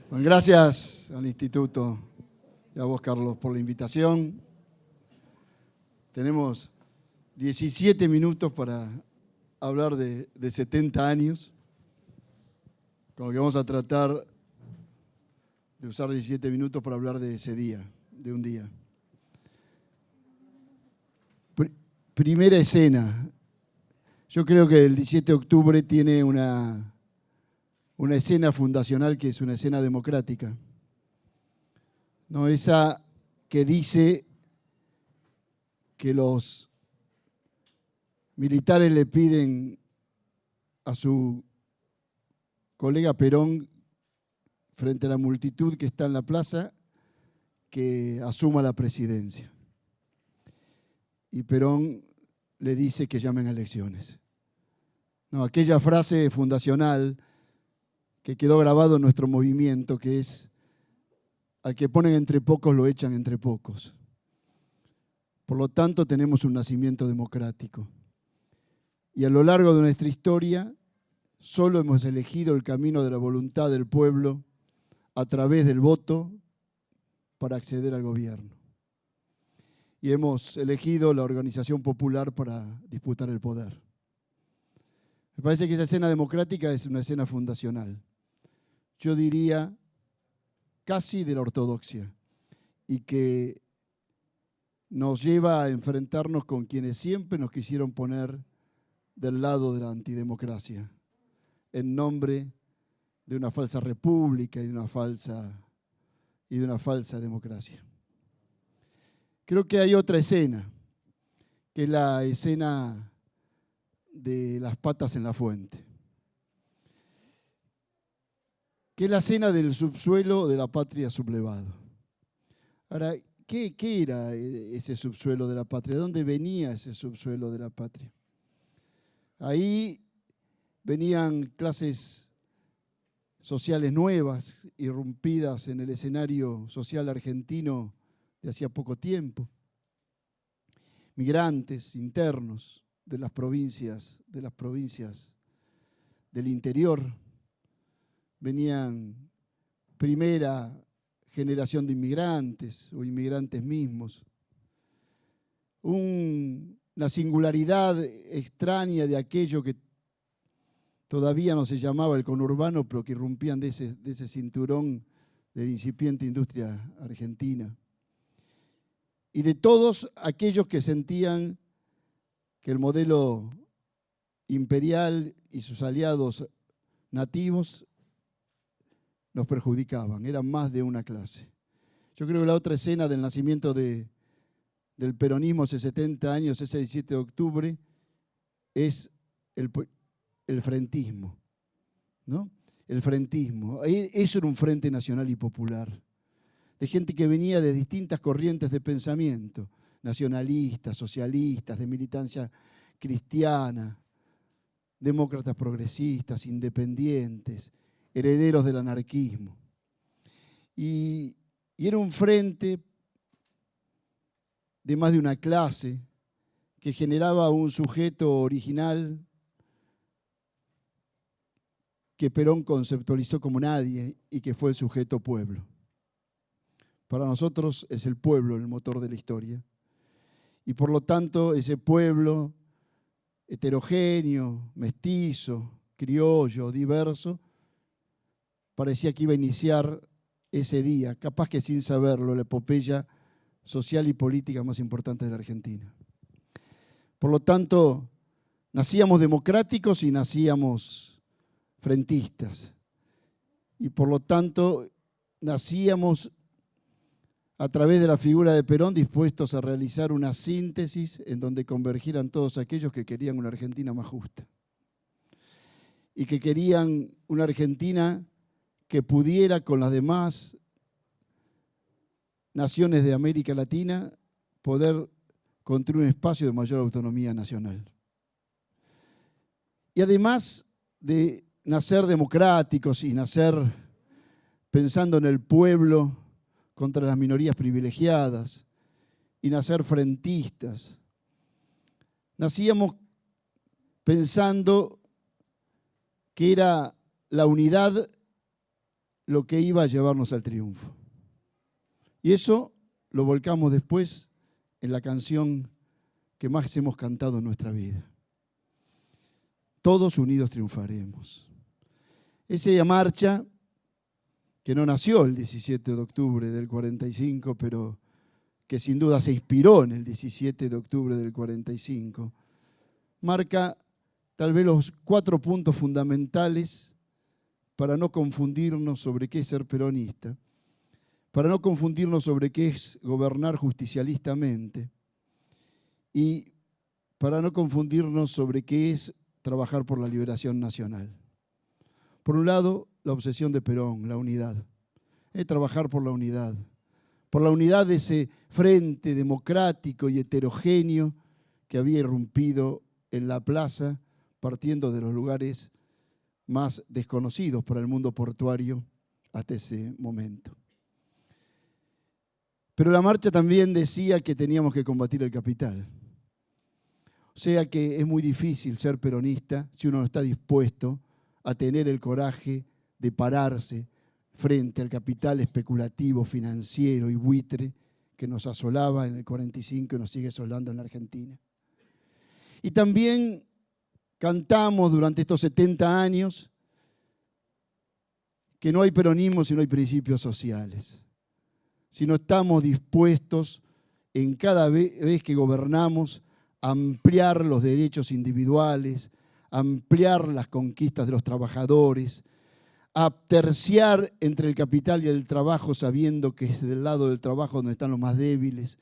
Bueno, gracias al Instituto y a vos, Carlos, por la invitación. Tenemos 17 minutos para hablar de 70 años, con lo que vamos a tratar de usar 17 minutos para hablar de ese día, de un día. Primera escena. Yo creo que el 17 de octubre tiene una escena fundacional que es una escena democrática. No, esa que dice que los militares le piden a su colega Perón, frente a la multitud que está en la plaza, que asuma la presidencia. Y Perón le dice que llamen a elecciones. No, aquella frase fundacional que quedó grabado en nuestro movimiento, que es: al que ponen entre pocos lo echan entre pocos. Por lo tanto, tenemos un nacimiento democrático. Y a lo largo de nuestra historia, solo hemos elegido el camino de la voluntad del pueblo a través del voto para acceder al gobierno. Y hemos elegido la organización popular para disputar el poder. Me parece que esa escena democrática es una escena fundacional. Yo diría casi de la ortodoxia, y que nos lleva a enfrentarnos con quienes siempre nos quisieron poner del lado de la antidemocracia, en nombre de una falsa república y de una falsa democracia. Creo que hay otra escena, que es la escena de las patas en la fuente, que es la escena del subsuelo de la patria sublevado. Ahora, ¿qué era ese subsuelo de la patria? ¿De dónde venía ese subsuelo de la patria? Ahí venían clases sociales nuevas, irrumpidas en el escenario social argentino de hacía poco tiempo. Migrantes internos de las provincias del interior. Venían primera generación de inmigrantes o inmigrantes mismos. Una singularidad extraña de aquello que todavía no se llamaba el conurbano, pero que irrumpían de ese cinturón de la incipiente industria argentina. Y de todos aquellos que sentían que el modelo imperial y sus aliados nativos nos perjudicaban, eran más de una clase. Yo creo que la otra escena del nacimiento del peronismo hace 70 años, ese 17 de octubre, es el frentismo, ¿no? El frentismo. Eso era un frente nacional y popular, de gente que venía de distintas corrientes de pensamiento, nacionalistas, socialistas, de militancia cristiana, demócratas progresistas, independientes, herederos del anarquismo. Y era un frente de más de una clase que generaba un sujeto original que Perón conceptualizó como nadie y que fue el sujeto pueblo. Para nosotros es el pueblo el motor de la historia. Y por lo tanto, ese pueblo heterogéneo, mestizo, criollo, diverso, parecía que iba a iniciar ese día, capaz que sin saberlo, la epopeya social y política más importante de la Argentina. Por lo tanto, nacíamos democráticos y nacíamos frentistas. Y por lo tanto, nacíamos a través de la figura de Perón dispuestos a realizar una síntesis en donde convergieran todos aquellos que querían una Argentina más justa y que querían una Argentina que pudiera con las demás naciones de América Latina poder construir un espacio de mayor autonomía nacional. Y además de nacer democráticos y nacer pensando en el pueblo contra las minorías privilegiadas y nacer frentistas, nacíamos pensando que era la unidad lo que iba a llevarnos al triunfo. Y eso lo volcamos después en la canción que más hemos cantado en nuestra vida. Todos unidos triunfaremos. Esa marcha que no nació el 17 de octubre del 45, pero que sin duda se inspiró en el 17 de octubre del 45, marca tal vez los 4 puntos fundamentales para no confundirnos sobre qué es ser peronista, para no confundirnos sobre qué es gobernar justicialistamente y para no confundirnos sobre qué es trabajar por la liberación nacional. Por un lado, la obsesión de Perón, la unidad. Trabajar por la unidad de ese frente democrático y heterogéneo que había irrumpido en la plaza, partiendo de los lugares más desconocidos para el mundo portuario hasta ese momento. Pero la marcha también decía que teníamos que combatir el capital. O sea que es muy difícil ser peronista si uno no está dispuesto a tener el coraje de pararse frente al capital especulativo, financiero y buitre que nos asolaba en el 45 y nos sigue asolando en la Argentina. Y también cantamos durante estos 70 años que no hay peronismo si no hay principios sociales. Si no estamos dispuestos en cada vez que gobernamos a ampliar los derechos individuales, a ampliar las conquistas de los trabajadores, a terciar entre el capital y el trabajo sabiendo que es del lado del trabajo donde están los más débiles,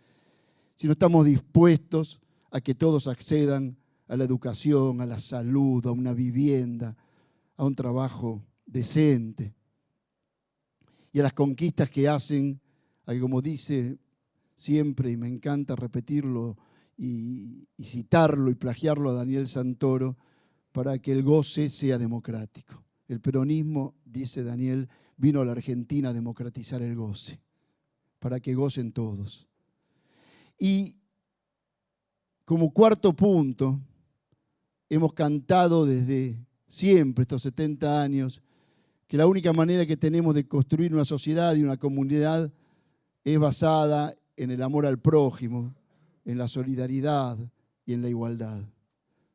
si no estamos dispuestos a que todos accedan a la educación, a la salud, a una vivienda, a un trabajo decente y a las conquistas que hacen, a que, como dice siempre, y me encanta repetirlo y citarlo y plagiarlo a Daniel Santoro, para que el goce sea democrático. El peronismo, dice Daniel, vino a la Argentina a democratizar el goce, para que gocen todos. Y como cuarto punto, hemos cantado desde siempre, estos 70 años, que la única manera que tenemos de construir una sociedad y una comunidad es basada en el amor al prójimo, en la solidaridad y en la igualdad.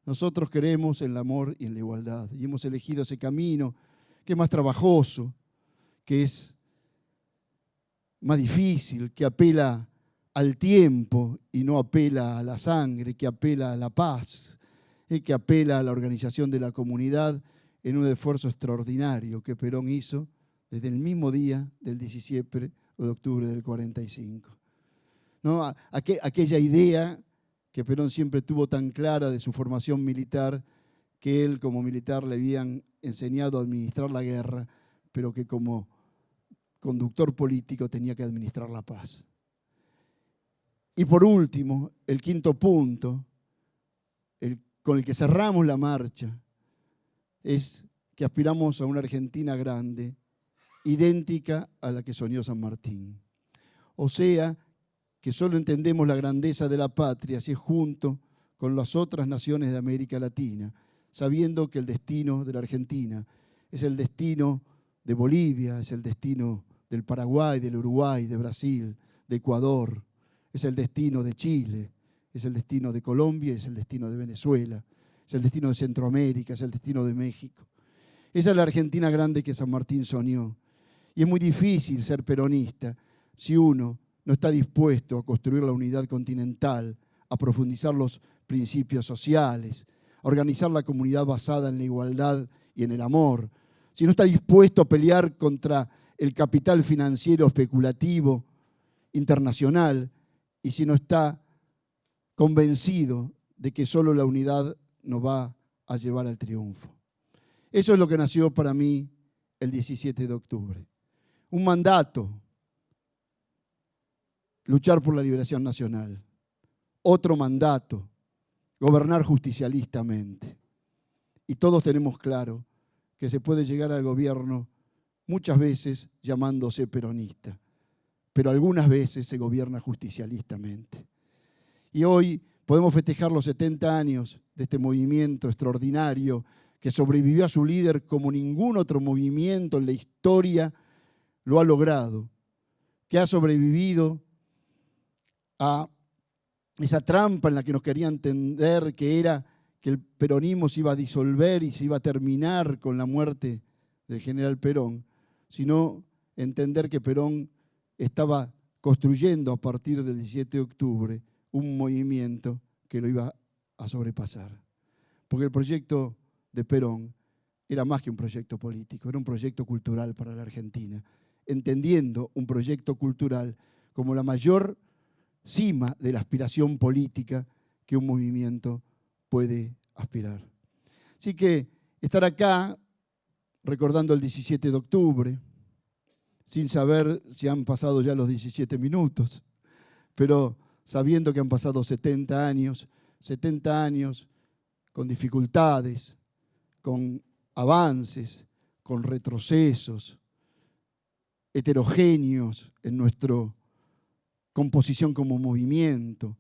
Nosotros creemos en el amor y en la igualdad y hemos elegido ese camino que es más trabajoso, que es más difícil, que apela al tiempo y no apela a la sangre, que apela a la paz, que apela a la organización de la comunidad en un esfuerzo extraordinario que Perón hizo desde el mismo día del 17 de octubre del 45. ¿No? Aquella idea que Perón siempre tuvo tan clara de su formación militar, que él como militar le habían enseñado a administrar la guerra, pero que como conductor político tenía que administrar la paz. Y por último, el quinto punto, con el que cerramos la marcha, es que aspiramos a una Argentina grande, idéntica a la que soñó San Martín. O sea, que solo entendemos la grandeza de la patria si es junto con las otras naciones de América Latina, sabiendo que el destino de la Argentina es el destino de Bolivia, es el destino del Paraguay, del Uruguay, de Brasil, de Ecuador, es el destino de Chile, es el destino de Colombia, es el destino de Venezuela, es el destino de Centroamérica, es el destino de México. Esa es la Argentina grande que San Martín soñó. Y es muy difícil ser peronista si uno no está dispuesto a construir la unidad continental, a profundizar los principios sociales, a organizar la comunidad basada en la igualdad y en el amor, si no está dispuesto a pelear contra el capital financiero especulativo internacional y si no está convencido de que solo la unidad nos va a llevar al triunfo. Eso es lo que nació para mí el 17 de octubre. Un mandato, luchar por la liberación nacional. Otro mandato, gobernar justicialistamente. Y todos tenemos claro que se puede llegar al gobierno muchas veces llamándose peronista, pero algunas veces se gobierna justicialistamente. Y hoy podemos festejar los 70 años de este movimiento extraordinario que sobrevivió a su líder como ningún otro movimiento en la historia lo ha logrado, que ha sobrevivido a esa trampa en la que nos querían tender, que era que el peronismo se iba a disolver y se iba a terminar con la muerte del general Perón, sino entender que Perón estaba construyendo a partir del 17 de octubre un movimiento que lo iba a sobrepasar. Porque el proyecto de Perón era más que un proyecto político, era un proyecto cultural para la Argentina, entendiendo un proyecto cultural como la mayor cima de la aspiración política que un movimiento puede aspirar. Así que estar acá recordando el 17 de octubre, sin saber si han pasado ya los 17 minutos, pero sabiendo que han pasado 70 años con dificultades, con avances, con retrocesos, heterogéneos en nuestra composición como movimiento,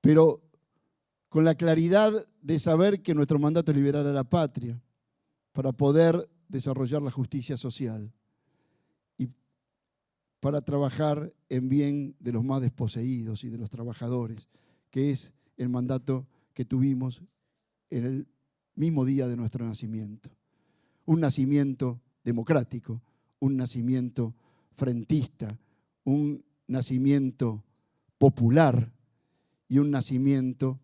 pero con la claridad de saber que nuestro mandato es liberar a la patria para poder desarrollar la justicia social y para trabajar en bien de los más desposeídos y de los trabajadores, que es el mandato que tuvimos en el mismo día de nuestro nacimiento. Un nacimiento democrático, un nacimiento frentista, un nacimiento popular y un nacimiento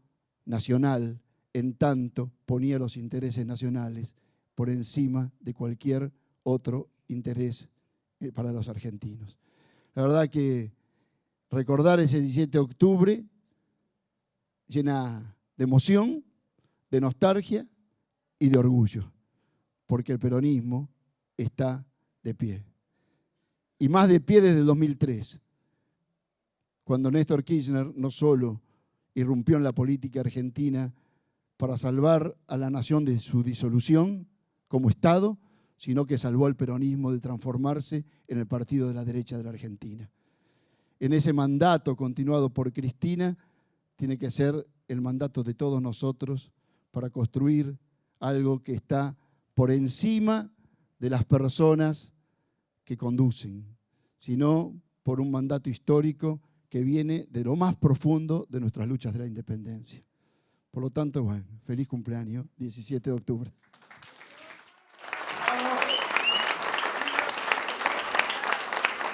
nacional, en tanto ponía los intereses nacionales por encima de cualquier otro interés para los argentinos. La verdad que recordar ese 17 de octubre llena de emoción, de nostalgia y de orgullo, porque el peronismo está de pie. Y más de pie desde el 2003, cuando Néstor Kirchner no solo irrumpió en la política argentina para salvar a la nación de su disolución como Estado, sino que salvó al peronismo de transformarse en el partido de la derecha de la Argentina. En ese mandato continuado por Cristina, tiene que ser el mandato de todos nosotros para construir algo que está por encima de las personas que conducen, sino por un mandato histórico que viene de lo más profundo de nuestras luchas de la independencia. Por lo tanto, bueno, feliz cumpleaños, 17 de octubre.